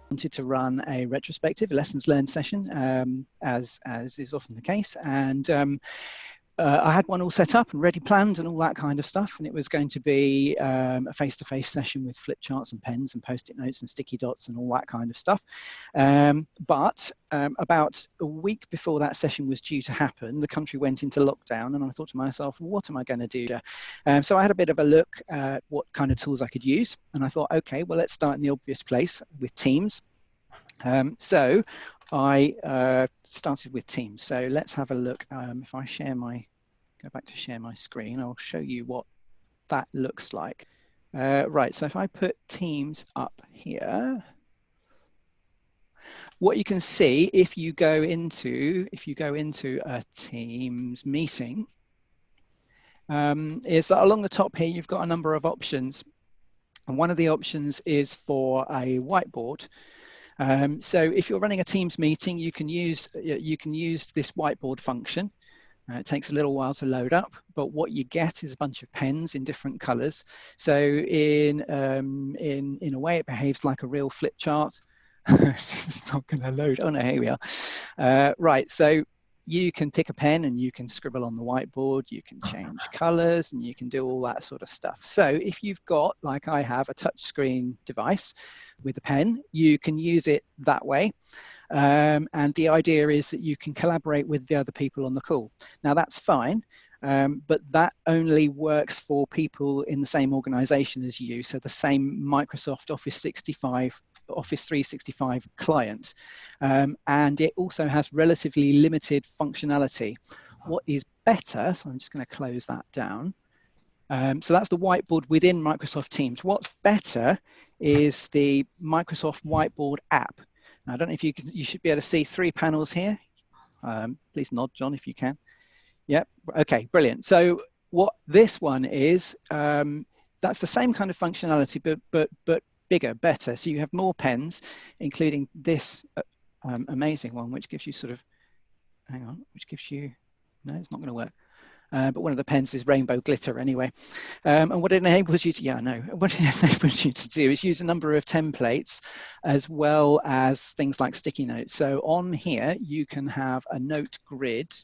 Wanted to run a retrospective, a lessons learned session, as is often the case, and I had one all set up and ready, planned, and all that kind of stuff. And it was going to be a face-to-face session with flip charts and pens and post-it notes and sticky dots and all that kind of stuff. But about a week before that session was due to happen, the country went into lockdown, and I thought to myself, what am I going to do? So I had a bit of a look at what kind of tools I could use, and I thought, okay, well, let's start in the obvious place with Teams. So I started with Teams. So let's have a look. If I go back to share my screen, I'll show you what that looks like. Right, so if I put Teams up here, what you can see if you go into a Teams meeting is that along the top here, you've got a number of options. And one of the options is for a whiteboard. So if you're running a Teams meeting, you can use this whiteboard function. It takes a little while to load up, but what you get is a bunch of pens in different colors. So in a way, it behaves like a real flip chart. It's not going to load. Oh no, here we are. Right, so you can pick a pen and you can scribble on the whiteboard, you can change colors, and you can do all that sort of stuff. So if you've got, like I have, a touchscreen device with a pen, you can use it that way. And the idea is that you can collaborate with the other people on the call. Now that's fine, but that only works for people in the same organization as you. So the same Microsoft Office 365 client. And it also has relatively limited functionality. What is better, so I'm just going to close that down. So that's the whiteboard within Microsoft Teams. What's better is the Microsoft Whiteboard app. Now, I don't know if you should be able to see 3 panels here. Please nod, John, if you can. Yep, okay, brilliant. So what this one is, that's the same kind of functionality, but bigger, better. So you have more pens, including this amazing one, which gives you sort of, which gives you, no, it's not going to work. But one of the pens is rainbow glitter anyway. And what it enables you to, what it enables you to do is use a number of templates as well as things like sticky notes. So on here, you can have a note grid.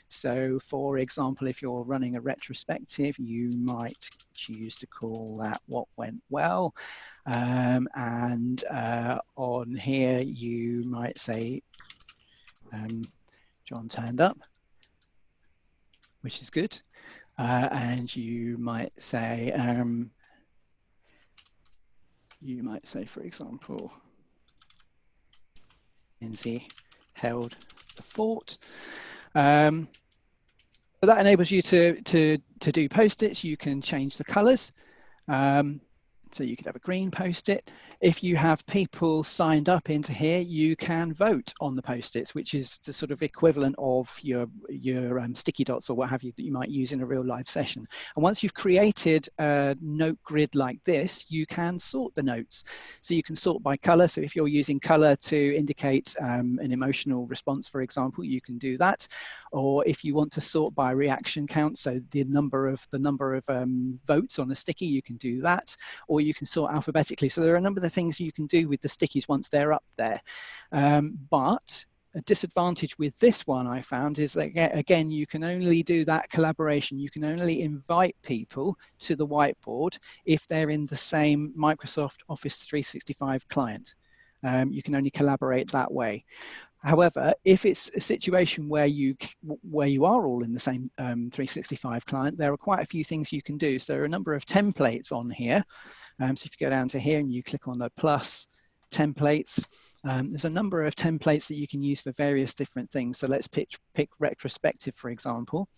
So for example, if you're running a retrospective, you might choose to call that what went well. And on here, you might say, John turned up, which is good. And you might say, for example, Lindsay held the fort. But that enables you to do post-its. You can change the colors. So you could have a green post-it. If you have people signed up into here, you can vote on the post-its, which is the sort of equivalent of your sticky dots or what have you that you might use in a real live session. And once you've created a note grid like this, you can sort the notes. So you can sort by color. So if you're using color to indicate an emotional response, for example, you can do that. Or if you want to sort by reaction count, so the number of votes on a sticky, you can do that. Or you can sort alphabetically. So there are a number of things you can do with the stickies once they're up there. But a disadvantage with this one I found is that, again, you can only do that collaboration. You can only invite people to the whiteboard if they're in the same Microsoft Office 365 client. You can only collaborate that way. However, if it's a situation where you are all in the same 365 client, there are quite a few things you can do. So there are a number of templates on here. So if you go down to here and you click on the plus templates, there's a number of templates that you can use for various different things. So let's pick retrospective, for example.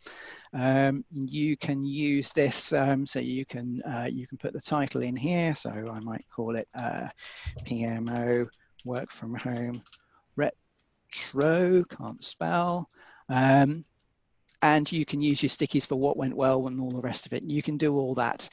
You can use this, so you can put the title in here. So I might call it PMO work from home retro, can't spell. And you can use your stickies for what went well and all the rest of it. You can do all that.